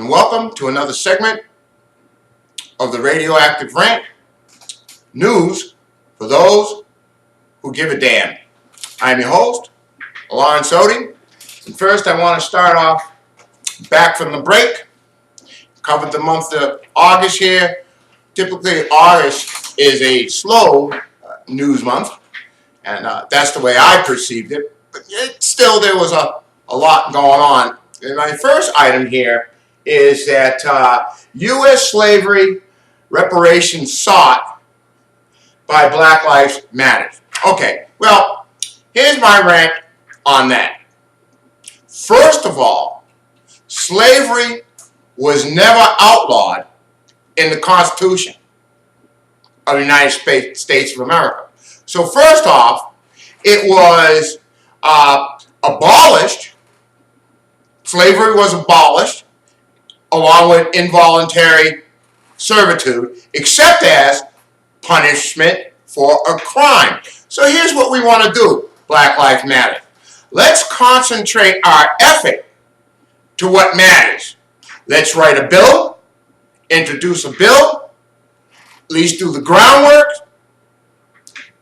and welcome to another segment of the Radioactive Rant, news for those who give a damn. I'm your host, Lawrence Odie, and first I want to start off back from the break. Covered the month of August here. Typically August is a slow news month, and that's the way I perceived it, but still there was a lot going on. And my first item here is that U.S. slavery reparations sought by Black Lives Matter. Okay, well, here's my rant on that. First of all, slavery was never outlawed in the Constitution of the United States of America. So first off, it was abolished. Slavery was abolished along with involuntary servitude, except as punishment for a crime. So here's what we want to do, Black Lives Matter. Let's concentrate our effort to what matters. Let's write a bill, introduce a bill, at least do the groundwork,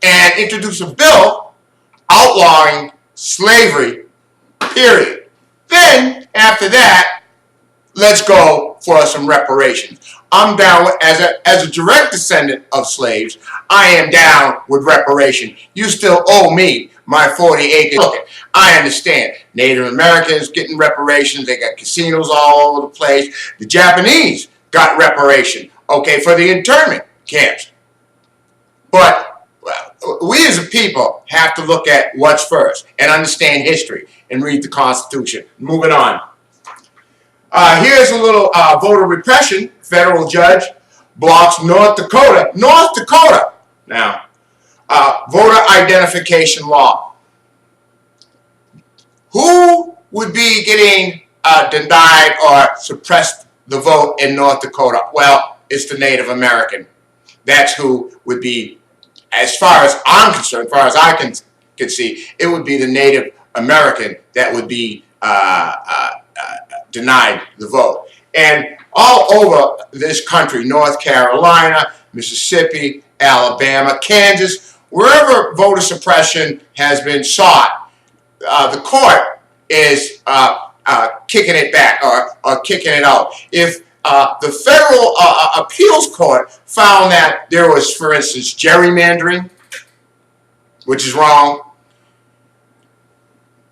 and introduce a bill outlawing slavery, period. Then, after that, let's go for some reparations. I'm down with, as a direct descendant of slaves, I am down with reparation. You still owe me my 40 acres. Look, I understand. Native Americans getting reparations. They got casinos all over the place. The Japanese got reparation, okay, for the internment camps. But well, we as a people have to look at what's first and understand history and read the Constitution. Moving on. Here's a little voter repression. Federal judge blocks North Dakota. Now, voter identification law. Who would be getting denied or suppressed the vote in North Dakota? Well, it's the Native American. That's who would be, as far as I'm concerned, as far as I can see, it would be the Native American that would be denied the vote. And all over this country, North Carolina, Mississippi, Alabama, Kansas, wherever voter suppression has been sought, the court is kicking it back or kicking it out. If the federal appeals court found that there was, for instance, gerrymandering, which is wrong,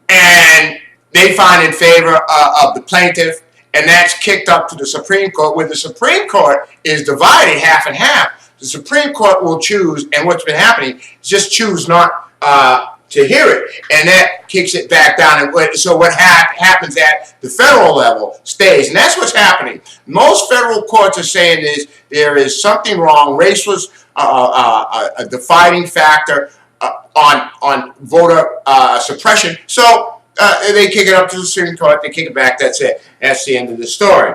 and they find in favor of the plaintiff, and that's kicked up to the Supreme Court, where the Supreme Court is divided half and half. The Supreme Court will choose, and what's been happening is just choose not to hear it, and that kicks it back down. And so what happens at the federal level stays, and that's what's happening. Most federal courts are saying is there is something wrong. Race was a defining factor on voter suppression. So they kick it up to the Supreme Court, they kick it back, that's it. That's the end of the story.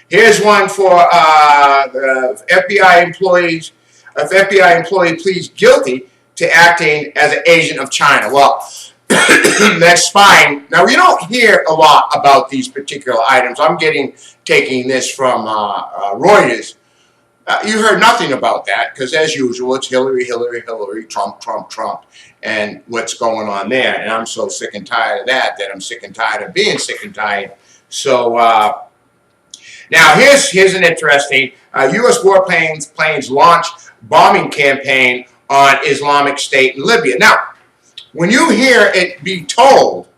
Here's one for the FBI employees. If FBI employee pleads guilty to acting as an agent of China. Well, that's spying. Now, we don't hear a lot about these particular items. I'm taking this from Reuters. You heard nothing about that because, as usual, it's Hillary, Trump, and what's going on there. And I'm so sick and tired of that I'm sick and tired of being sick and tired. So now here's an interesting U.S. warplanes launch bombing campaign on Islamic State in Libya. Now, when you hear it be told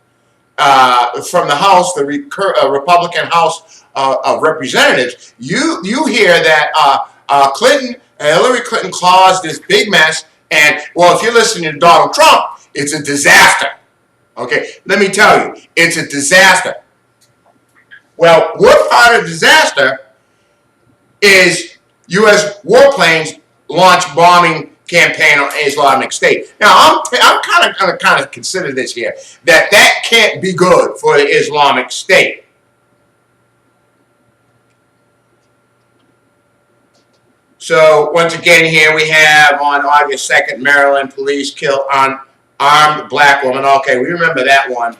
from the House, the Republican House of Representatives, you hear that Hillary Clinton caused this big mess, and, well, if you're listening to Donald Trump, it's a disaster. Okay, let me tell you, it's a disaster. Well, what part of disaster is U.S. warplanes launch bombing campaign on Islamic State? Now, I'm kind of consider this here, that can't be good for the Islamic State. So, once again here we have on August 2nd, Maryland police kill unarmed black woman. Okay, we remember that one.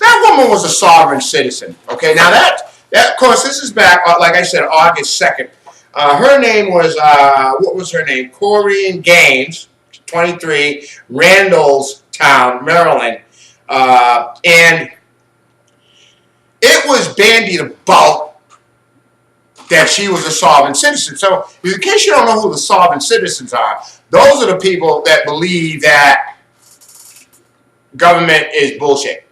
That woman was a sovereign citizen. Okay, now that of course, this is back, like I said, August 2nd. Her name was, what was her name? Corrine Gaines, 23, Randallstown, Maryland. And it was bandied about that she was a sovereign citizen. So, in case you don't know who the sovereign citizens are, those are the people that believe that government is bullshit.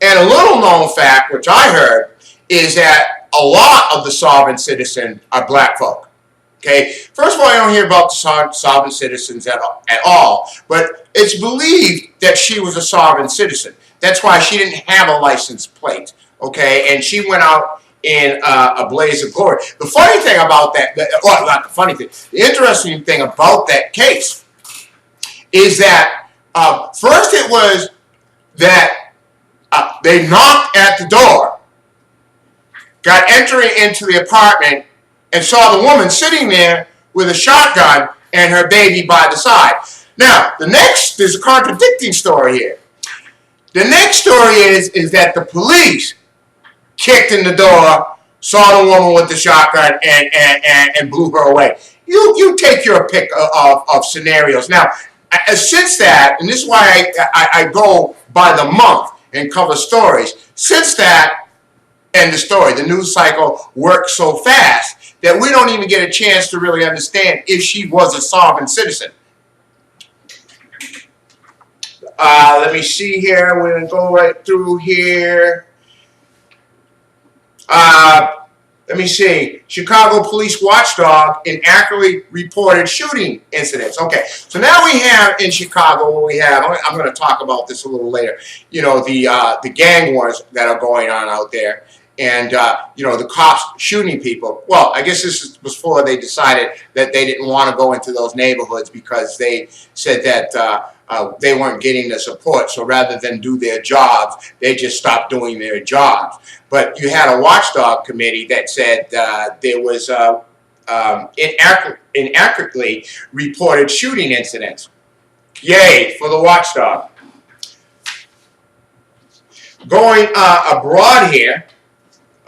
And a little known fact, which I heard, is that a lot of the sovereign citizens are black folk. Okay, first of all, I don't hear about the sovereign citizens at all, but it's believed that she was a sovereign citizen. That's why she didn't have a license plate. Okay, and she went out in a blaze of glory. The funny thing about that, well, not the funny thing, the interesting thing about that case is that first it was that they knocked at the door, got entry into the apartment, and saw the woman sitting there with a shotgun and her baby by the side. Now, there's a contradicting story here. The next story is that the police kicked in the door, saw the woman with the shotgun, and blew her away. You take your pick of scenarios. Now, since that, and this is why I go by the month and cover stories, since that, and the news cycle works so fast that we don't even get a chance to really understand if she was a sovereign citizen. Let me see here. We're going to go right through here. Let me see. Chicago police watchdog inaccurately reported shooting incidents. Okay, so now we have in Chicago what we have. I'm going to talk about this a little later. You know, the gang wars that are going on out there, and you know, the cops shooting people. Well, I guess this was before they decided that they didn't want to go into those neighborhoods because they said that they weren't getting the support. So rather than do their jobs, they just stopped doing their jobs. But you had a watchdog committee that said there was inaccurately reported shooting incidents. Yay for the watchdog. Going abroad here.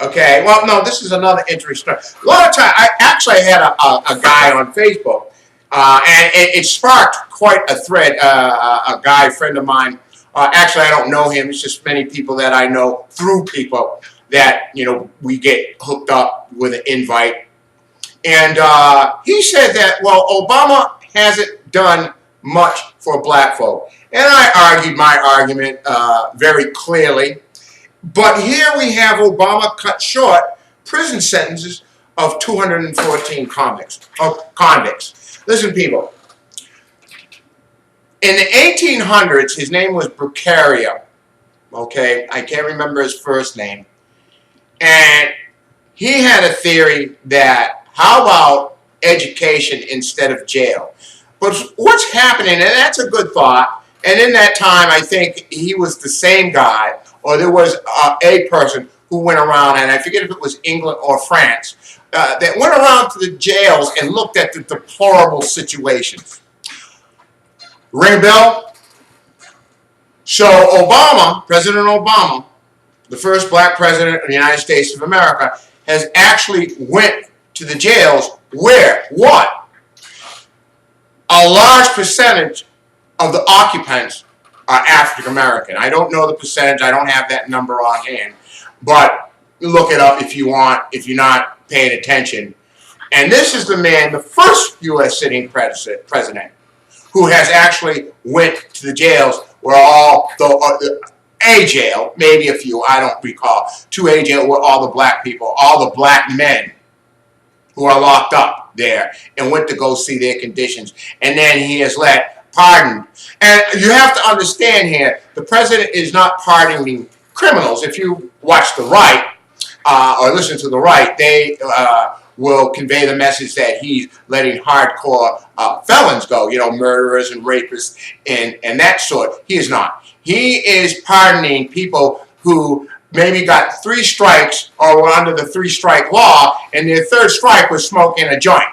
Okay, well, no, this is another interesting story. A lot of time, I actually had a guy on Facebook, and it sparked quite a thread. A guy, friend of mine, actually, I don't know him. It's just many people that I know through people that, you know, we get hooked up with an invite. And he said that, well, Obama hasn't done much for black folk. And I argued my argument very clearly. But here we have Obama cut short prison sentences of 214 convicts. Listen, people. In the 1800s, his name was Beccaria. Okay, I can't remember his first name. And he had a theory that, how about education instead of jail? But what's happening, and that's a good thought, and in that time, I think he was the same guy, or there was a person who went around, and I forget if it was England or France, that went around to the jails and looked at the deplorable situations. Ring a bell? So Obama, President Obama, the first black president of the United States of America, has actually went to the jails where, what? A large percentage of the occupants are African American. I don't know the percentage. I don't have that number on hand. But look it up if you want, if you're not paying attention. And this is the man, the first U.S. sitting president, who has actually went to the jails where all the, a jail, maybe a few, I don't recall, to a jail where all the black people, all the black men who are locked up there, and went to go see their conditions. And then he has pardoned. And you have to understand here, the president is not pardoning criminals. If you watch the right, or listen to the right, they will convey the message that he's letting hardcore felons go, you know, murderers and rapists and that sort. He is not. He is pardoning people who maybe got 3 strikes or were under the 3-strike law, and their 3rd strike was smoking a joint.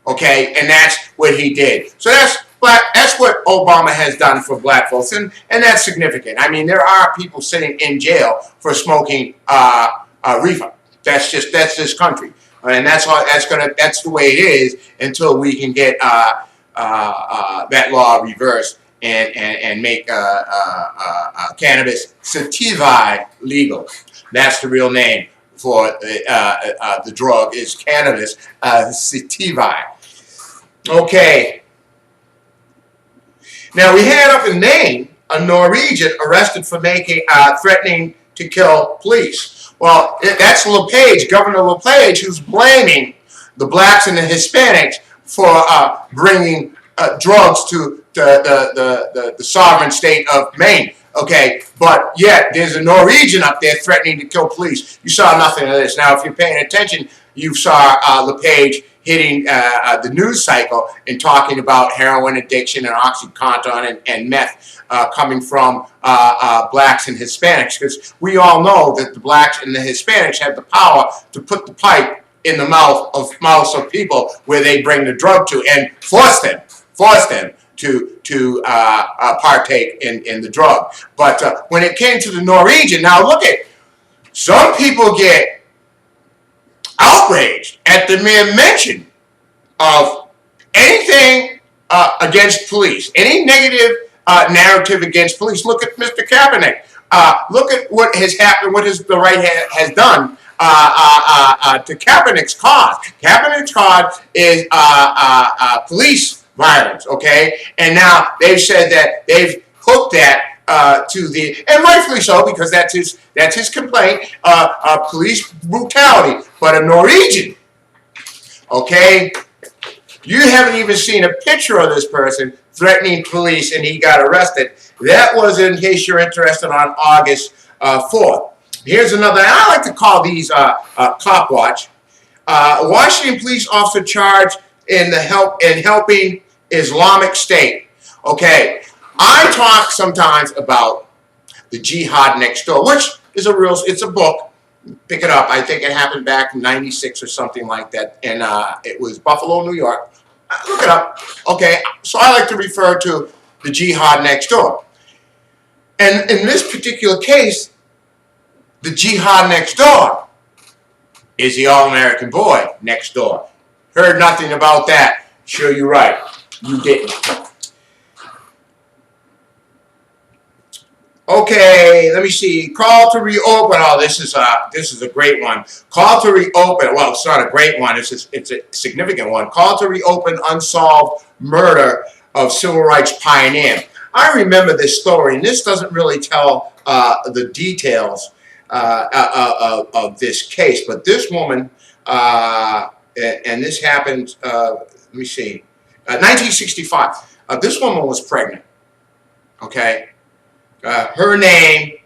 Okay, and that's what he did. So that's That's what Obama has done for black folks, and that's significant. I mean, there are people sitting in jail for smoking reefer. That's this country, and that's the way it is until we can get that law reversed and make cannabis sativa legal. That's the real name for the drug, is cannabis sativa. Okay. Now, we had up in Maine a Norwegian arrested for threatening to kill police. Well, that's Governor LePage, who's blaming the blacks and the Hispanics for bringing drugs to the sovereign state of Maine. Okay, but yet there's a Norwegian up there threatening to kill police. You saw nothing of this. Now, if you're paying attention, you saw LePage hitting the news cycle and talking about heroin addiction and OxyContin and meth coming from blacks and Hispanics, because we all know that the blacks and the Hispanics have the power to put the pipe in the mouths of people where they bring the drug to and force them to partake in the drug. But when it came to the Norwegian, now look at, some people get outraged at the mere mention of anything against police, any negative narrative against police. Look at Mr. Kaepernick. Look at what has happened, what the right has done to Kaepernick's cause. Kaepernick's cause is police violence, okay? And now they've said that they've hooked that to the, and rightfully so, because that's his complaint, police brutality. But a Norwegian, okay, you haven't even seen a picture of this person threatening police and he got arrested. That was, in case you're interested, on August 4th. Here's another, I like to call these cop watch. Washington police officer charged in helping Islamic State. Okay, I talk sometimes about the jihad next door, which is it's a book. Pick it up. I think it happened back in '96 or something like that, and it was Buffalo, New York. Look it up. Okay, so I like to refer to the jihad next door. And in this particular case, the jihad next door is the all-American boy next door. Heard nothing about that. Sure, you're right. You didn't. Okay, let me see. Call to reopen. Oh, this is a great one. Call to reopen. Well, it's not a great one. It's a significant one. Call to reopen unsolved murder of civil rights pioneer. I remember this story, and this doesn't really tell the details of this case. But this woman, and this happened. Let me see. 1965. This woman was pregnant. Okay. Her name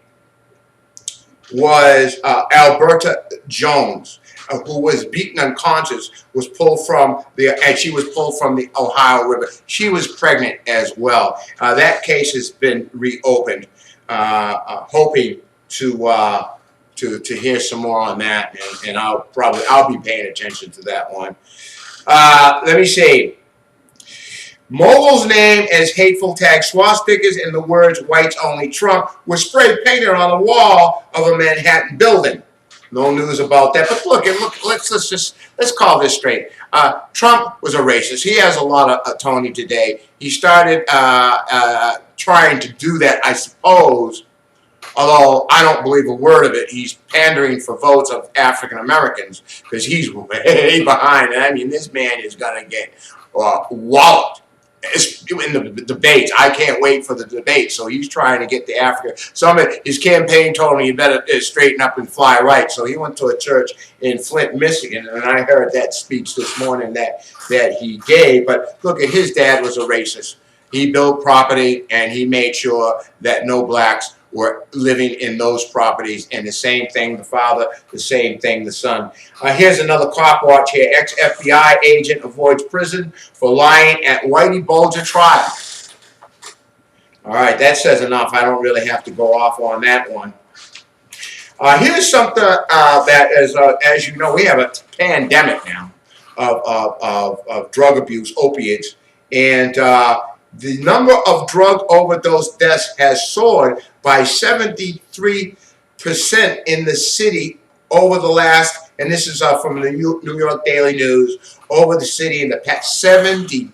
was Alberta Jones, who was beaten unconscious, and she was pulled from the Ohio River. She was pregnant as well. That case has been reopened. Hoping to hear some more on that, and I'll be paying attention to that one. Let me see. Mogul's name as hateful tag swastikas and the words "whites only Trump" were spray painted on the wall of a Manhattan building. No news about that. But look, let's call this straight. Trump was a racist. He has a lot of autonomy today. He started trying to do that, I suppose, although I don't believe a word of it. He's pandering for votes of African Americans because he's way behind. I mean, this man is going to get walloped in the debates. I can't wait for the debate. So he's trying to get the African. His campaign told him you better straighten up and fly right. So he went to a church in Flint, Michigan, and I heard that speech this morning that he gave. But look, his dad was a racist. He built property and he made sure that no blacks were living in those properties, and the same thing the father, the same thing the son. Here's another cop watch here. Ex-FBI agent avoids prison for lying at Whitey Bulger trial. All right, that says enough. I don't really have to go off on that one. Here's something that is, as you know, we have a pandemic now of drug abuse, opiates, and the number of drug overdose deaths has soared by 73% in the city over the last, and this is from the New York Daily News, over the city in the past, 73%.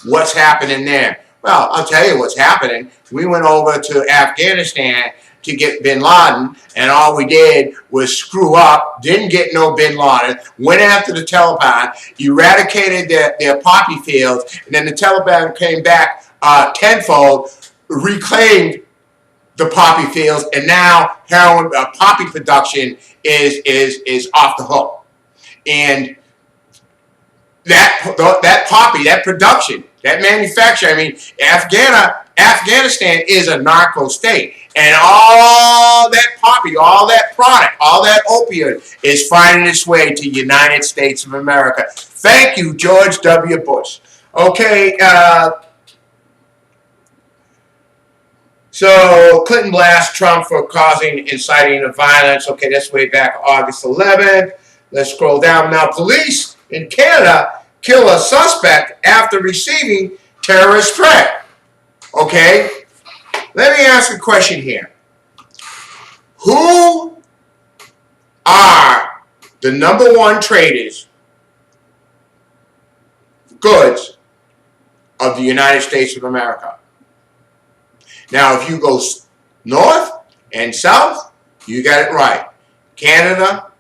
What's happening there? Well, I'll tell you what's happening. We went over to Afghanistan to get bin Laden, and all we did was screw up, didn't get no bin Laden, went after the Taliban, eradicated their poppy fields, and then the Taliban came back tenfold, reclaimed the poppy fields, and now heroin poppy production is off the hook. And that poppy, that production, that manufacture, I mean, Afghanistan is a narco state, and all that poppy, all that product, all that opioid is finding its way to the United States of America. Thank you, George W. Bush. Okay, so Clinton blasts Trump for inciting the violence. Okay, that's way back August 11th. Let's scroll down now. Police in Canada kill a suspect after receiving terrorist threat. Okay, let me ask a question here. Who are the #1 traders goods of the United States of America? Now, if you go north and south, you got it right. Canada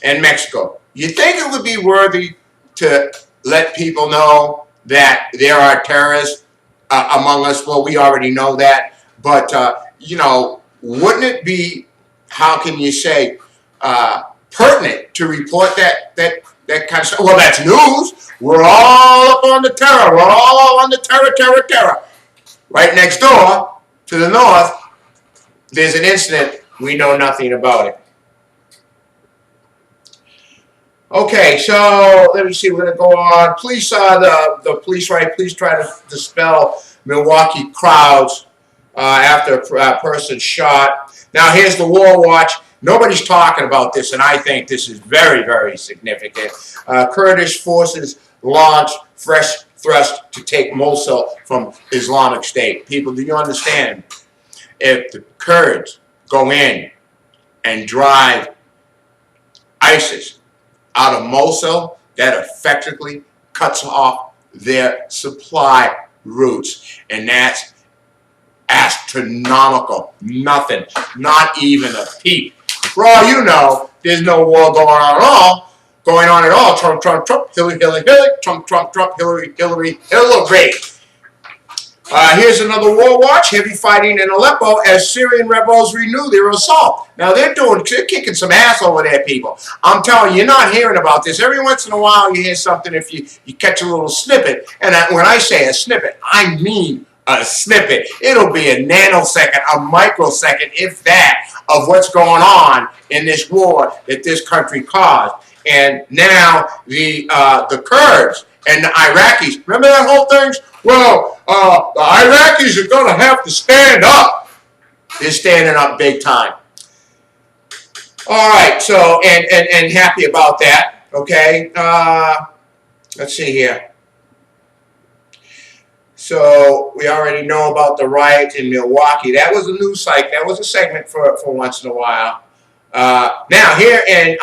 and Mexico. You think it would be worthy to let people know that there are terrorists among us? Well, we already know that. But, you know, wouldn't it be, how can you say, pertinent to report that kind of stuff? Well, that's news. We're all up on the terror. We're all on the terror. Right next door, to the north, there's an incident. We know nothing about it. Okay, so let me see. We're going to go on. Police, the police, right? Police try to dispel Milwaukee crowds after a person shot. Now, here's the War Watch. Nobody's talking about this, and I think this is very, very significant. Kurdish forces launch fresh thrust to take Mosul from Islamic State. People, do you understand? If the Kurds go in and drive ISIS out of Mosul, that effectively cuts off their supply routes. And that's astronomical. Nothing. Not even a peep. For all you know, there's no war going on at all. Trump, Hillary, Trump, Hillary. Here's another War Watch. Heavy fighting in Aleppo as Syrian rebels renew their assault. Now they're kicking some ass over there, people. I'm telling you, you're not hearing about this. Every once in a while you hear something if you catch a little snippet. And when I say a snippet, I mean a snippet. It'll be a nanosecond, a microsecond, if that, of what's going on in this war that this country caused. And now the Kurds and the Iraqis, remember that whole thing? Well, the Iraqis are going to have to stand up. They're standing up big time. All right, so, and happy about that, okay? Let's see here. So, we already know about the riot in Milwaukee. That was a news site. That was a segment for once in a while. Now here and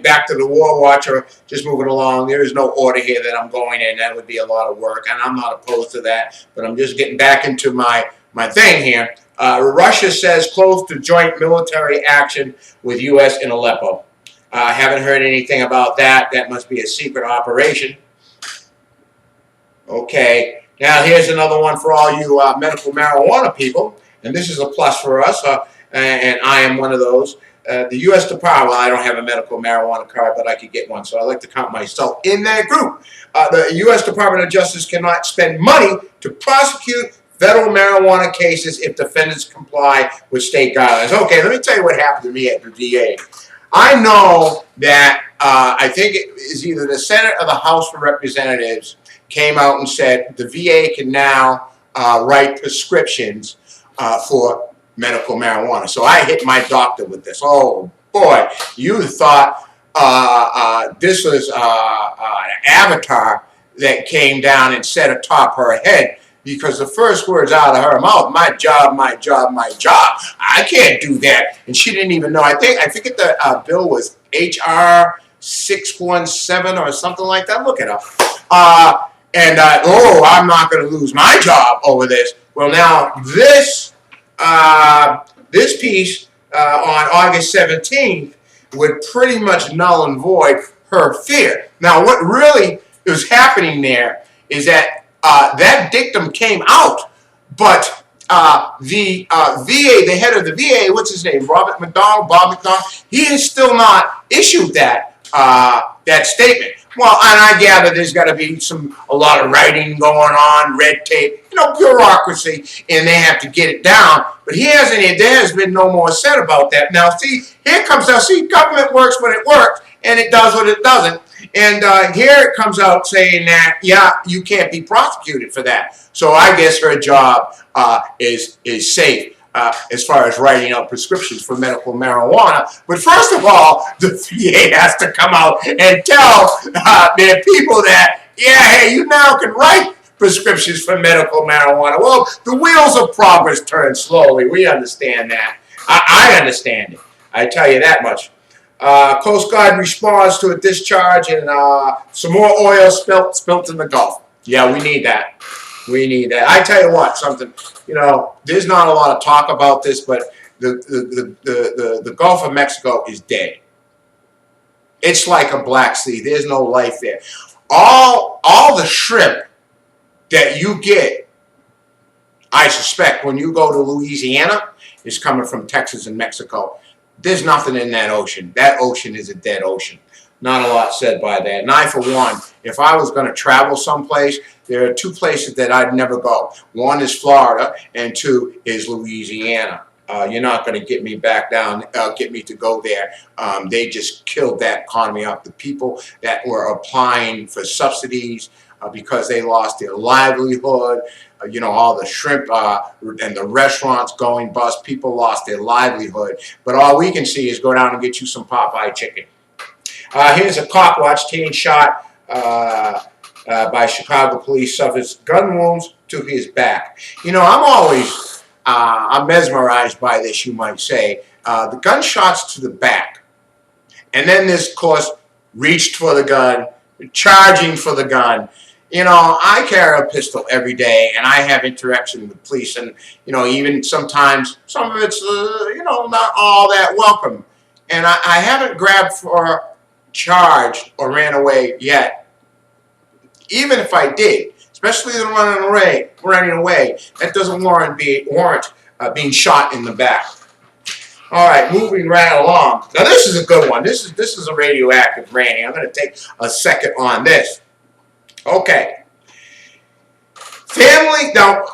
back to the War Watcher, just moving along. There is no order here that I'm going in. That would be a lot of work, and I'm not opposed to that. But I'm just getting back into my thing here. Russia says close to joint military action with U.S. in Aleppo. Haven't heard anything about that. That must be a secret operation. Okay. Now here's another one for all you medical marijuana people, and this is a plus for us. And I am one of those. The U.S. Department, well, I don't have a medical marijuana card, but I could get one, so I like to count myself in that group. The U.S. Department of Justice cannot spend money to prosecute federal marijuana cases if defendants comply with state guidelines. Okay, let me tell you what happened to me at the VA. I know that I think it is either the Senate or the House of Representatives came out and said the VA can now write prescriptions for medical marijuana. So I hit my doctor with this. Oh boy, you thought this was an avatar that came down and said atop her head, because the first words out of her mouth, my job, my job, my job. I can't do that. And she didn't even know. I think the bill was HR 617 or something like that. Look it up. Oh, I'm not going to lose my job over this. Well, now this piece on August 17th would pretty much null and void her fear. Now, what really is happening there is that that dictum came out, but the VA, the head of the VA, what's his name, Bob McDonald, he has still not issued that statement. Well, and I gather there's got to be a lot of writing going on, red tape, bureaucracy, and they have to get it down. But there has been no more said about that. Now, see, government works when it works, and it does what it doesn't. And here it comes out saying that, yeah, you can't be prosecuted for that. So I guess her job is safe as far as writing out prescriptions for medical marijuana. But first of all, the VA has to come out and tell their people that, yeah, hey, you now can write prescriptions for medical marijuana. Well, the wheels of progress turn slowly. We understand that. I understand it. I tell you that much. Coast Guard responds to a discharge and some more oil spilt in the Gulf. Yeah, we need that. We need that. I tell you what, there's not a lot of talk about this, but the Gulf of Mexico is dead. It's like a Black Sea. There's no life there. All the shrimp that you get, I suspect, when you go to Louisiana, is coming from Texas and Mexico. There's nothing in that ocean. That ocean is a dead ocean. Not a lot said by that. And I, for one, if I was going to travel someplace, there are two places that I'd never go. One is Florida, and two is Louisiana. You're not going to get me back down, get me to go there. They just killed that economy up. The people that were applying for subsidies because they lost their livelihood, all the shrimp and the restaurants going bust, people lost their livelihood. But all we can see is go down and get you some Popeye chicken. Here's a cop watch teen shot by Chicago police, suffers gun wounds to his back. I'm mesmerized by this, you might say. The gunshots to the back. And then this, of course, reached for the gun, charging for the gun. I carry a pistol every day, and I have interaction with police, and, even sometimes some of it's, not all that welcome. And I haven't grabbed for, charged, or ran away yet. Even if I did, especially the running away, that doesn't warrant being shot in the back. All right, moving right along. Now this is a good one. This is a radioactive ranting. I'm going to take a second on this. Okay. Family. Now,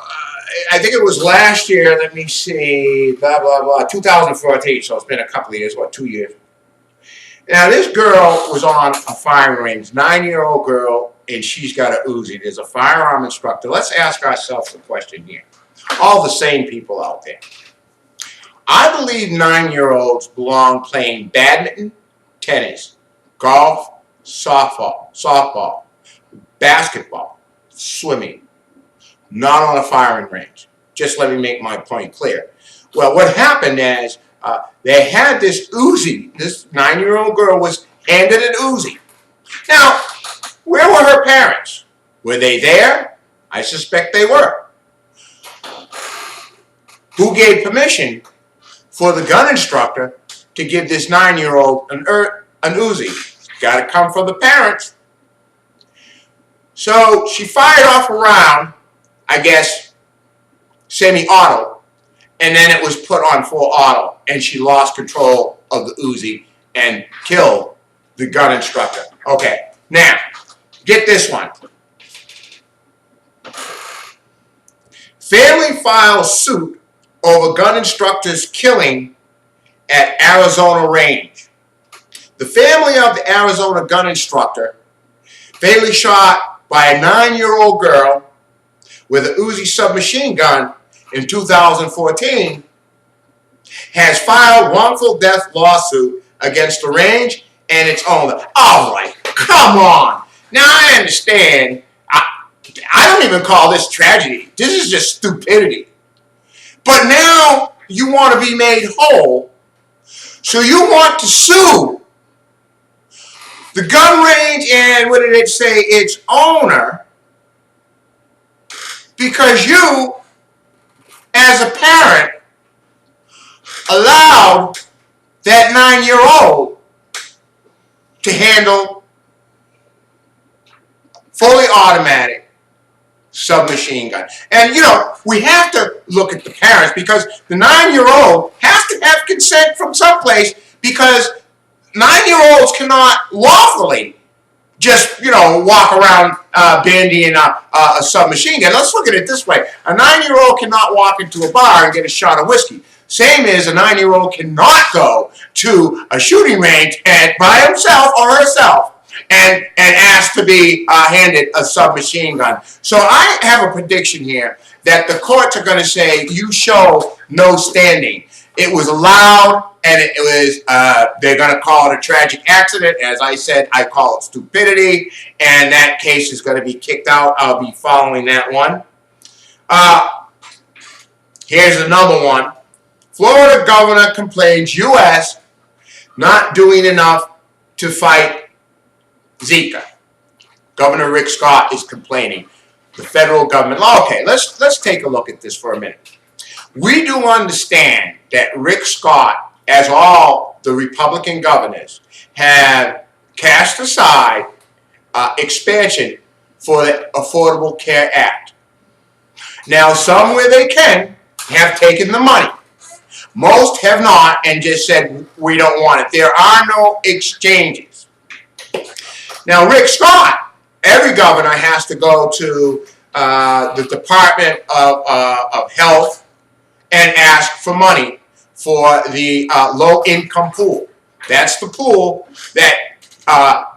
I think it was last year. Let me see. Blah blah blah. 2014. So it's been a couple of years. 2 years? Now this girl was on a firing range. 9-year-old girl. And she's got a Uzi. There's a firearm instructor. Let's ask ourselves a question here. All the sane people out there. I believe 9-year-olds belong playing badminton, tennis, golf, softball, basketball, swimming, not on a firing range. Just let me make my point clear. Well, what happened is they had this Uzi. This 9-year-old girl was handed an Uzi. Now, where were her parents? Were they there? I suspect they were. Who gave permission for the gun instructor to give this 9-year-old an Uzi? It's got to come from the parents. So she fired off a round, I guess, semi-auto, and then it was put on full auto, and she lost control of the Uzi and killed the gun instructor. Okay, now, get this one. Family files suit over gun instructor's killing at Arizona range. The family of the Arizona gun instructor, fatally shot by a 9-year-old girl with an Uzi submachine gun in 2014, has filed wrongful death lawsuit against the range and its owner. All right, come on. Now I understand I don't even call this tragedy. This is just stupidity. But now you want to be made whole, so you want to sue the gun range and, what did it say, its owner, because you, as a parent, allowed that 9-year-old to handle fully automatic submachine gun. And, we have to look at the parents, because the 9-year-old has to have consent from someplace, because 9-year-olds cannot lawfully just, walk around bandying a submachine gun. Let's look at it this way. A 9-year-old cannot walk into a bar and get a shot of whiskey. Same as a 9-year-old cannot go to a shooting range by himself or herself and ask to be handed a submachine gun. So I have a prediction here that the courts are going to say you show no standing. It was allowed, and it was, they're going to call it a tragic accident. As I said, I call it stupidity, and that case is going to be kicked out. I'll be following that one. Here's another one. Florida governor complains U.S. not doing enough to fight Zika. Governor Rick Scott is complaining. The federal government. Okay, let's take a look at this for a minute. We do understand that Rick Scott, as all the Republican governors, have cast aside expansion for the Affordable Care Act. Now, some where they can have taken the money. Most have not and just said, we don't want it. There are no exchanges. Now, Rick Scott, every governor has to go to the Department of Health and ask for money for the low-income pool. That's the pool that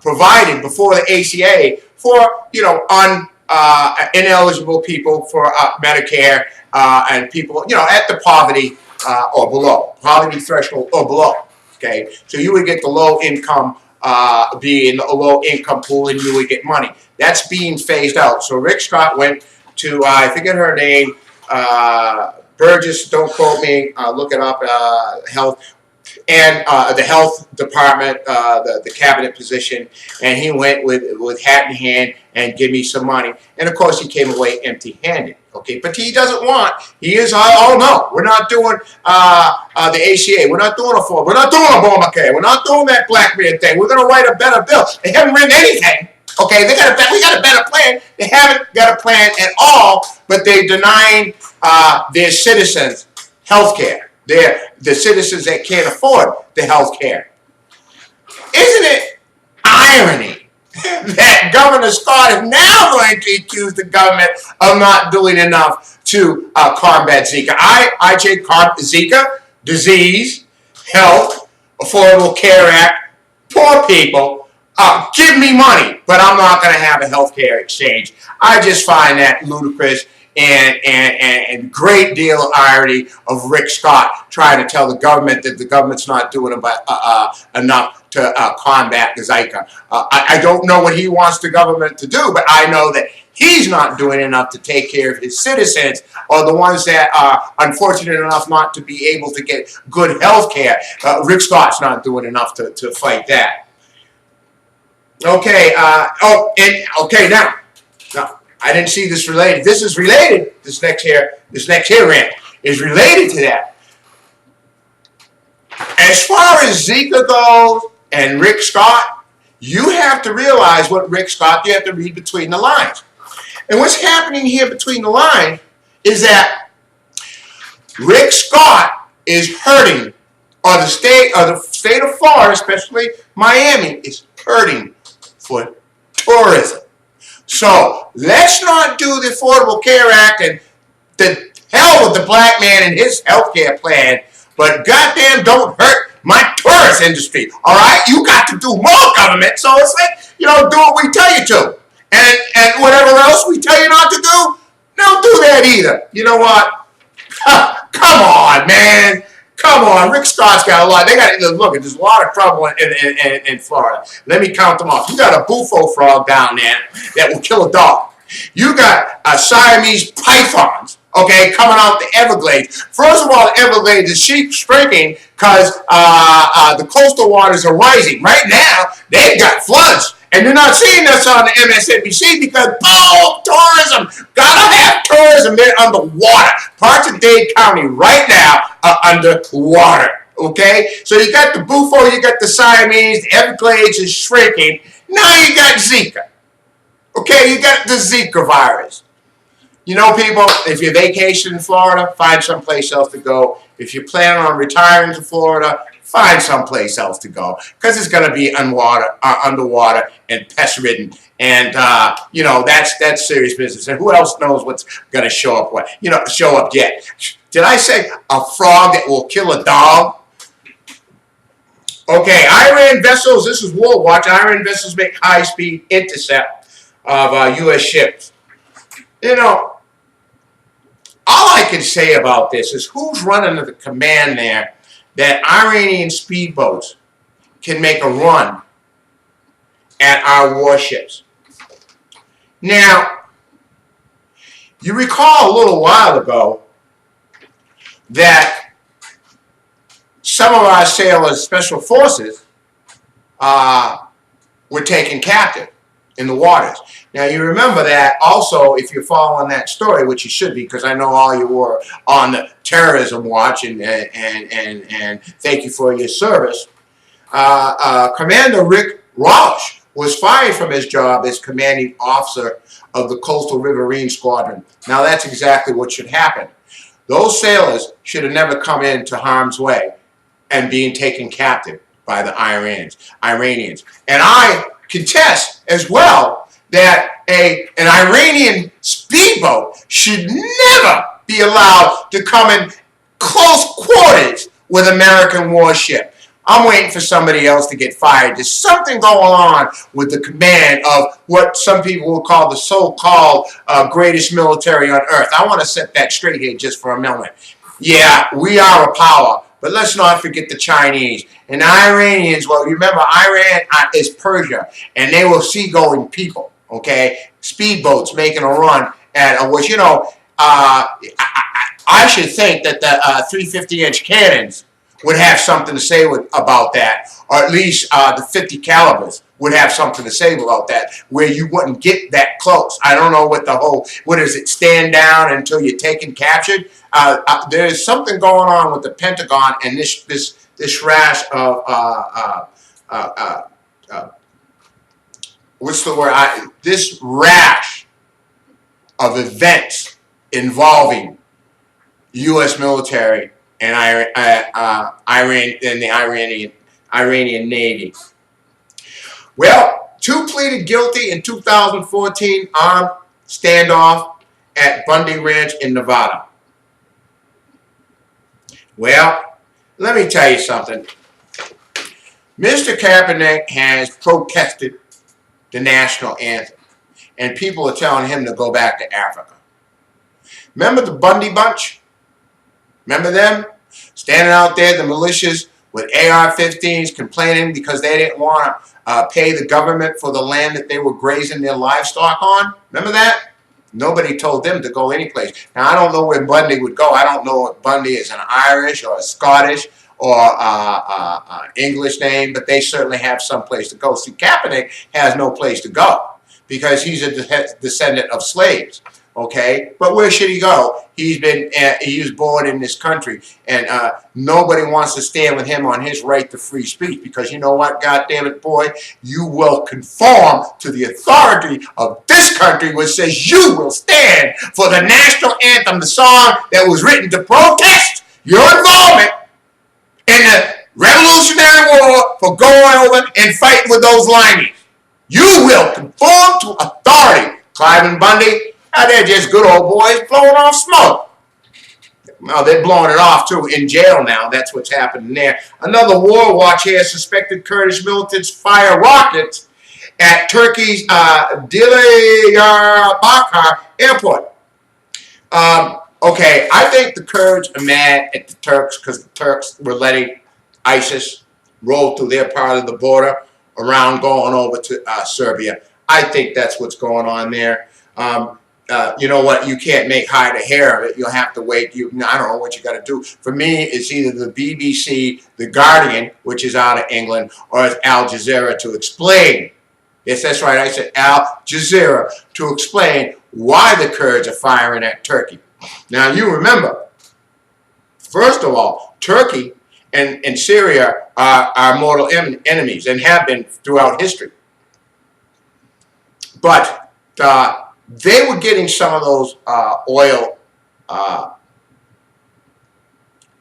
provided before the ACA for, ineligible people for Medicare and people, at the poverty or below, poverty threshold or below. Okay, so you would get the low-income, be in the low-income pool, and you would get money. That's being phased out. So Rick Scott went to, I forget her name, Burgess, don't quote me, look it up, health, and the health department, the cabinet position, and he went with hat in hand and give me some money. And of course he came away empty-handed, okay? But he doesn't want, he is, oh no, we're not doing the ACA, we're not doing we're not doing Obamacare, we're not doing that black man thing, we're gonna write a better bill. They haven't written anything. Okay, we got a better plan. They haven't got a plan at all, but they're denying their citizens health care. The citizens that can't afford the health care. Isn't it irony that Governor Scott is now going to accuse the government of not doing enough to combat Zika? I take Zika, disease, health, Affordable Care Act, poor people. Give me money, but I'm not going to have a health care exchange. I just find that ludicrous and great deal of irony of Rick Scott trying to tell the government that the government's not doing enough to combat the Zika. I don't know what he wants the government to do, but I know that he's not doing enough to take care of his citizens or the ones that are unfortunate enough not to be able to get good health care. Rick Scott's not doing enough to fight that. Okay, okay, now, I didn't see this related. This is related, this next here rant is related to that. As far as Zika goes and Rick Scott, you have to realize what Rick Scott, you have to read between the lines. And what's happening here between the lines is that Rick Scott is hurting, or the state of Florida, especially Miami, is hurting for tourism. So let's not do the Affordable Care Act and the hell with the black man and his health care plan, but goddamn don't hurt my tourist industry. All right, you got to do more government. So it's like, do what we tell you to, and whatever else we tell you not to do, don't do that either. You know what? Come on, man. Come on, Rick Scott's got a lot. They got to look. There's a lot of trouble in Florida. Let me count them off. You got a bufo frog down there that will kill a dog. You got Siamese pythons, okay, coming out the Everglades. First of all, the Everglades is shrinking because the coastal waters are rising. Right now, they've got floods. And you're not seeing this on the MSNBC because, boom, tourism. Gotta have tourism. They're underwater. Parts of Dade County right now are underwater. Okay? So you got the Bufo, you got the Siamese, the Everglades is shrinking. Now you got Zika. Okay? You got the Zika virus. You know, people, if you're vacationing in Florida, find someplace else to go. If you plan on retiring to Florida, find someplace else to go because it's going to be underwater and pest-ridden. And, you know, that's serious business. And who else knows what's going to show up yet? Did I say a frog that will kill a dog? Okay, Iran vessels, this is War Watch. Iran vessels make high-speed intercept of U.S. ships. You know, all I can say about this is who's running the command there that Iranian speedboats can make a run at our warships. Now, you recall a little while ago that some of our sailors, special forces, were taken captive in the waters. Now, you remember that also, if you're following that story, which you should be, because I know all you were on the terrorism watch, and thank you for your service. Commander Rick Walsh was fired from his job as commanding officer of the Coastal Riverine Squadron. Now, that's exactly what should happen. Those sailors should have never come into harm's way and being taken captive by the Iranians. And I contest as well that an Iranian speedboat should never be allowed to come in close quarters with American warship. I'm waiting for somebody else to get fired. There's something going on with the command of what some people will call the so-called greatest military on earth. I want to set that straight here just for a moment. Yeah, we are a power, but let's not forget the Chinese. And the Iranians, well, remember, Iran is Persia, and they were seagoing people, okay? Speedboats making a run at which, you know, I should think that the 350-inch cannons would have something to say about that, or at least the 50 calibers would have something to say about that, where you wouldn't get that close. I don't know what the whole, what is it, stand down until you're taken captured? There's something going on with the Pentagon and this rash of what's the word? This rash of events involving U.S. military and Iran and the Iranian Navy. Well, two pleaded guilty in 2014 armed standoff at Bundy Ranch in Nevada. Well, let me tell you something. Mr. Kaepernick has protested the national anthem, and people are telling him to go back to Africa. Remember the Bundy Bunch? Remember them? Standing out there, the militias with AR-15s complaining because they didn't want to pay the government for the land that they were grazing their livestock on. Remember that? Nobody told them to go anyplace. Now, I don't know where Bundy would go. I don't know if Bundy is an Irish or a Scottish or English name, but they certainly have some place to go. See, Kaepernick has no place to go because he's a descendant of slaves. Okay, but where should he go? He was born in this country, and nobody wants to stand with him on his right to free speech because you know what? God damn it, boy, you will conform to the authority of this country, which says you will stand for the national anthem, the song that was written to protest your involvement in the Revolutionary War for going over and fighting with those limeys. You will conform to authority. Clive and Bundy. They're just good old boys blowing off smoke. Well, they're blowing it off, too, in jail now. That's what's happening there. Another war watch here. Suspected Kurdish militants fire rockets at Turkey's Diyarbakir airport. Okay, I think the Kurds are mad at the Turks because the Turks were letting ISIS roll through their part of the border around going over to Serbia. I think that's what's going on there. You know what? You can't make hide a hair of it. You'll have to wait. I don't know what you got to do. For me, it's either the BBC, the Guardian, which is out of England, or it's Al Jazeera to explain. Yes, that's right. I said Al Jazeera to explain why the Kurds are firing at Turkey. Now, you remember, first of all, Turkey and Syria are mortal enemies and have been throughout history. But they were getting some of those oil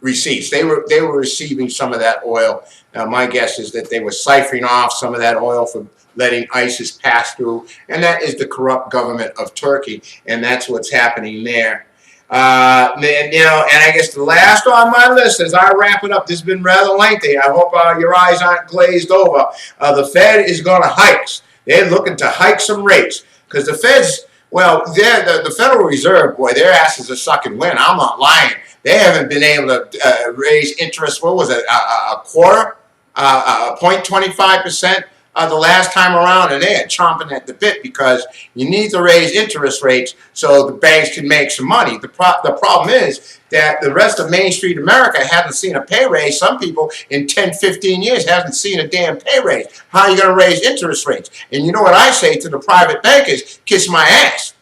receipts. They were receiving some of that oil. Now, my guess is that they were siphoning off some of that oil from letting ISIS pass through, and that is the corrupt government of Turkey, and that's what's happening there. And I guess the last on my list, as I wrap it up, this has been rather lengthy. I hope your eyes aren't glazed over. The Fed is going to hike. They're looking to hike some rates because the Fed's, well, the Federal Reserve, boy, their asses are sucking wind. I'm not lying. They haven't been able to raise interest. What was it? A quarter, 0.25%. The last time around, and they are chomping at the bit because you need to raise interest rates so the banks can make some money. The problem is that the rest of Main Street America hasn't seen a pay raise. Some people in 10, 15 years hasn't seen a damn pay raise. How are you going to raise interest rates? And you know what I say to the private bankers? Kiss my ass.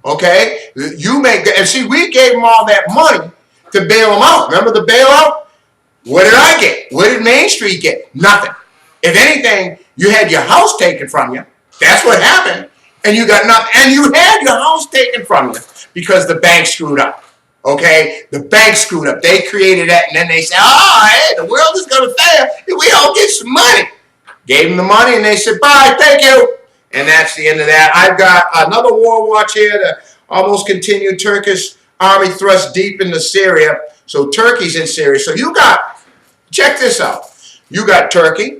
Okay? You make, and see, we gave them all that money to bail them out. Remember the bailout? What did I get? What did Main Street get? Nothing. If anything, you had your house taken from you. That's what happened. And you got nothing. And you had your house taken from you because the bank screwed up. Okay? The bank screwed up. They created that, and then they said, oh, hey, the world is going to fail if we don't get some money. Gave them the money, and they said, bye, thank you. And that's the end of that. I've got another war watch here to almost continue. Turkish army thrust deep into Syria. So Turkey's in Syria. So you got, check this out. You got Turkey.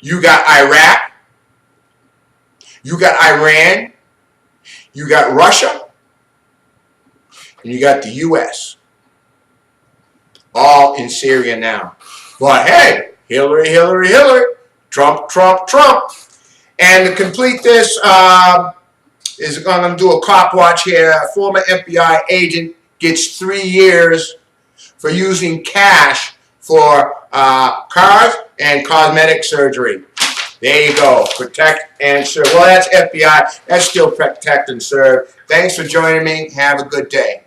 You got Iraq, you got Iran, you got Russia, and you got the U.S. all in Syria now. But hey, Hillary, Hillary, Hillary, Trump, Trump, Trump. And to complete this, is going to do a cop watch here. A former FBI agent gets 3 years for using cash for cars and cosmetic surgery. There you go. Protect and serve. Well, that's FBI. That's still protect and serve. Thanks for joining me. Have a good day.